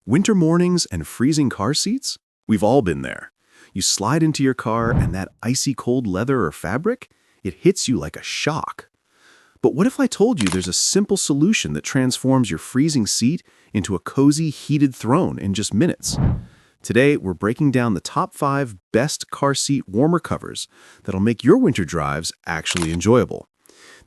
Winter mornings and freezing car seats? We've all been there. You slide into your car and that icy cold leather or fabric, it hits you like a shock. But what if I told you there's a simple solution that transforms your freezing seat into a cozy, heated throne in just minutes? Today, we're breaking down the top 5 best car seat warmer covers that'll make your winter drives actually enjoyable.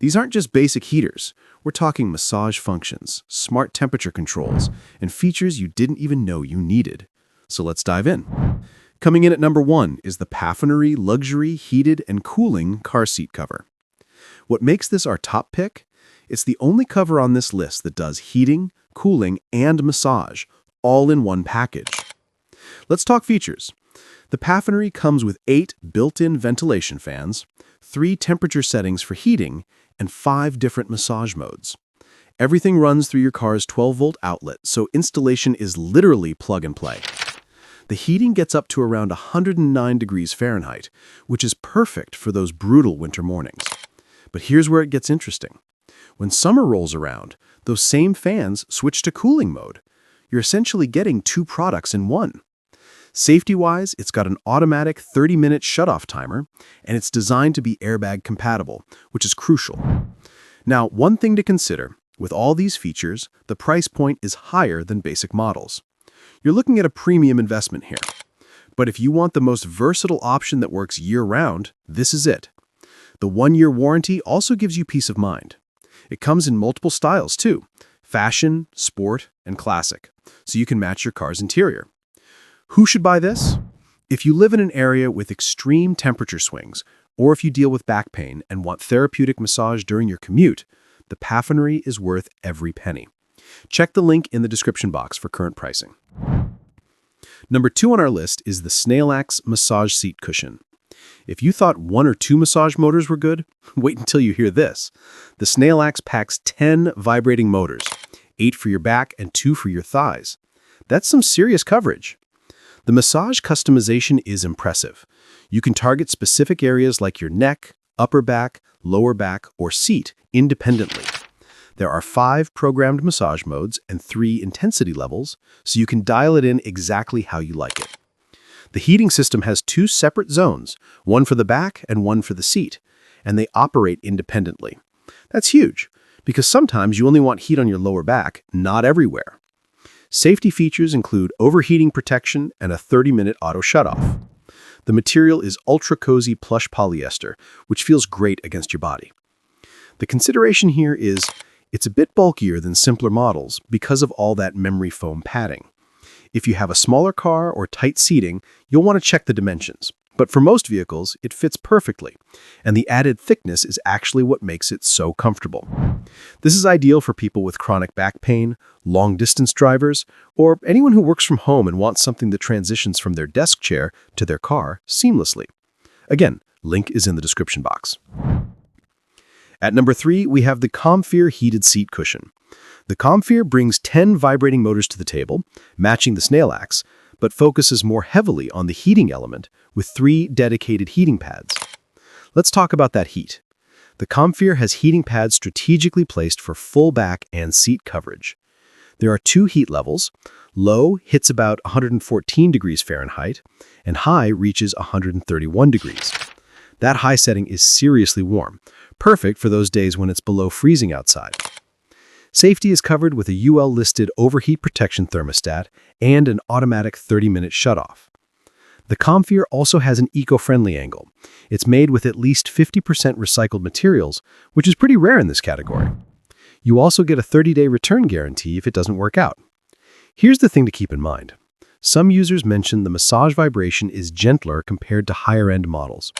These aren't just basic heaters. We're talking massage functions, smart temperature controls, and features you didn't even know you needed. So let's dive in. Coming in at number 1 is the Paffenery Luxury Heated and Cooling Car Seat Cover. What makes this our top pick? It's the only cover on this list that does heating, cooling, and massage, all in one package. Let's talk features. The Paffenery comes with 8 built-in ventilation fans, 3 temperature settings for heating, and 5 different massage modes. Everything runs through your car's 12-volt outlet, so installation is literally plug and play. The heating gets up to around 109 degrees Fahrenheit, which is perfect for those brutal winter mornings. But here's where it gets interesting. When summer rolls around, those same fans switch to cooling mode. You're essentially getting 2 products in one. Safety-wise, it's got an automatic 30-minute shutoff timer, and it's designed to be airbag compatible, which is crucial. Now, one thing to consider, with all these features, the price point is higher than basic models. You're looking at a premium investment here. But if you want the most versatile option that works year-round, this is it. The 1-year warranty also gives you peace of mind. It comes in multiple styles too, fashion, sport, and classic, so you can match your car's interior. Who should buy this? If you live in an area with extreme temperature swings, or if you deal with back pain and want therapeutic massage during your commute, the Paffenery is worth every penny. Check the link in the description box for current pricing. Number 2 on our list is the Snailax Massage Seat Cushion. If you thought 1 or 2 massage motors were good, wait until you hear this. The Snailax packs 10 vibrating motors, 8 for your back and 2 for your thighs. That's some serious coverage. The massage customization is impressive. You can target specific areas like your neck, upper back, lower back, or seat independently. There are 5 programmed massage modes and 3 intensity levels, so you can dial it in exactly how you like it. The heating system has 2 separate zones, one for the back and one for the seat, and they operate independently. That's huge, because sometimes you only want heat on your lower back, not everywhere. Safety features include overheating protection and a 30-minute auto shutoff. The material is ultra-cozy plush polyester, which feels great against your body. The consideration here is it's a bit bulkier than simpler models because of all that memory foam padding. If you have a smaller car or tight seating, you'll want to check the dimensions. But for most vehicles, it fits perfectly, and the added thickness is actually what makes it so comfortable. This is ideal for people with chronic back pain, long-distance drivers, or anyone who works from home and wants something that transitions from their desk chair to their car seamlessly. Again, link is in the description box. At number 3, we have the COMFIER Heated Seat Cushion. The COMFIER brings 10 vibrating motors to the table, matching the Snailax, but focuses more heavily on the heating element with 3 dedicated heating pads. Let's talk about that heat. The COMFIER has heating pads strategically placed for full back and seat coverage. There are 2 heat levels. Low hits about 114 degrees Fahrenheit, and high reaches 131 degrees. That high setting is seriously warm, perfect for those days when it's below freezing outside. Safety is covered with a UL-listed overheat protection thermostat and an automatic 30-minute shutoff. The COMFIER also has an eco-friendly angle. It's made with at least 50% recycled materials, which is pretty rare in this category. You also get a 30-day return guarantee if it doesn't work out. Here's the thing to keep in mind. Some users mention the massage vibration is gentler compared to higher-end models.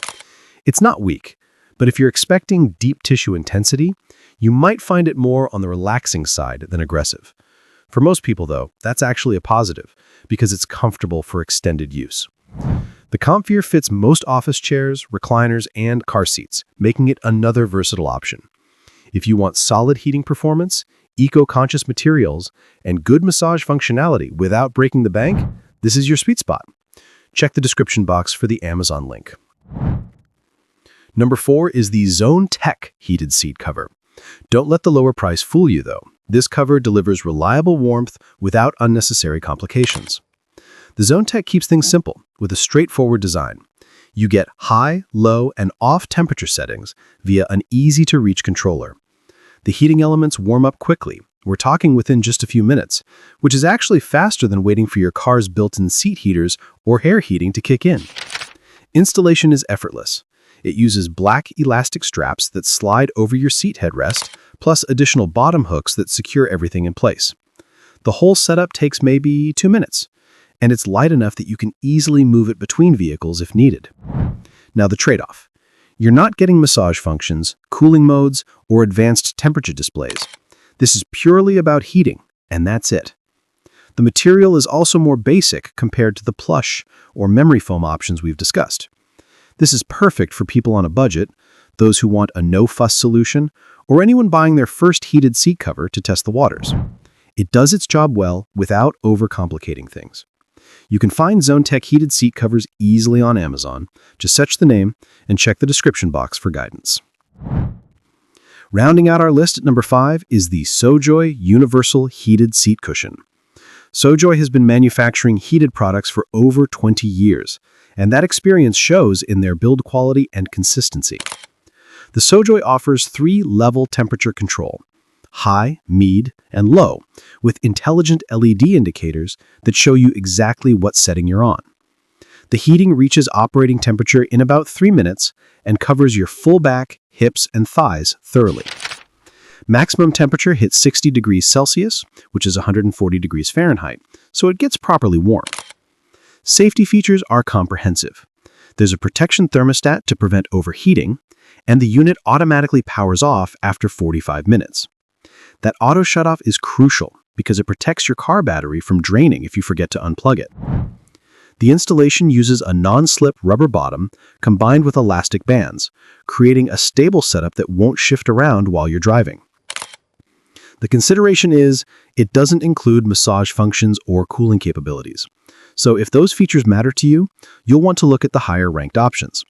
It's not weak, but if you're expecting deep tissue intensity, you might find it more on the relaxing side than aggressive. For most people, though, that's actually a positive, because it's comfortable for extended use. The COMFIER fits most office chairs, recliners, and car seats, making it another versatile option. If you want solid heating performance, eco-conscious materials, and good massage functionality without breaking the bank, this is your sweet spot. Check the description box for the Amazon link. Number 4 is the Zone Tech heated seat cover. Don't let the lower price fool you, though. This cover delivers reliable warmth without unnecessary complications. The ZoneTech keeps things simple with a straightforward design. You get high, low, and off temperature settings via an easy-to-reach controller. The heating elements warm up quickly. We're talking within just a few minutes, which is actually faster than waiting for your car's built-in seat heaters or hair heating to kick in. Installation is effortless. It uses black elastic straps that slide over your seat headrest, plus additional bottom hooks that secure everything in place. The whole setup takes maybe 2 minutes, and it's light enough that you can easily move it between vehicles if needed. Now the trade-off. You're not getting massage functions, cooling modes, or advanced temperature displays. This is purely about heating, and that's it. The material is also more basic compared to the plush or memory foam options we've discussed. This is perfect for people on a budget, those who want a no-fuss solution, or anyone buying their first heated seat cover to test the waters. It does its job well without overcomplicating things. You can find ZoneTech heated seat covers easily on Amazon. Just search the name and check the description box for guidance. Rounding out our list at number 5 is the Sojoy Universal Heated Seat Cushion. Sojoy has been manufacturing heated products for over 20 years, and that experience shows in their build quality and consistency. The Sojoy offers 3-level temperature control: high, mid, and low, with intelligent LED indicators that show you exactly what setting you're on. The heating reaches operating temperature in about 3 minutes and covers your full back, hips, and thighs thoroughly. Maximum temperature hits 60 degrees Celsius, which is 140 degrees Fahrenheit, so it gets properly warm. Safety features are comprehensive. There's a protection thermostat to prevent overheating, and the unit automatically powers off after 45 minutes. That auto shutoff is crucial because it protects your car battery from draining if you forget to unplug it. The installation uses a non-slip rubber bottom combined with elastic bands, creating a stable setup that won't shift around while you're driving. The consideration is, it doesn't include massage functions or cooling capabilities. So if those features matter to you, you'll want to look at the higher-ranked options.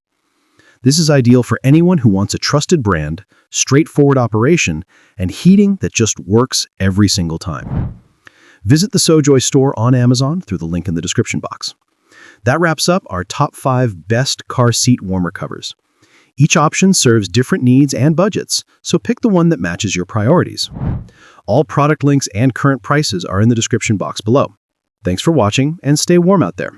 This is ideal for anyone who wants a trusted brand, straightforward operation, and heating that just works every single time. Visit the Sojoy store on Amazon through the link in the description box. That wraps up our top 5 best car seat warmer covers. Each option serves different needs and budgets, so pick the one that matches your priorities. All product links and current prices are in the description box below. Thanks for watching, and stay warm out there.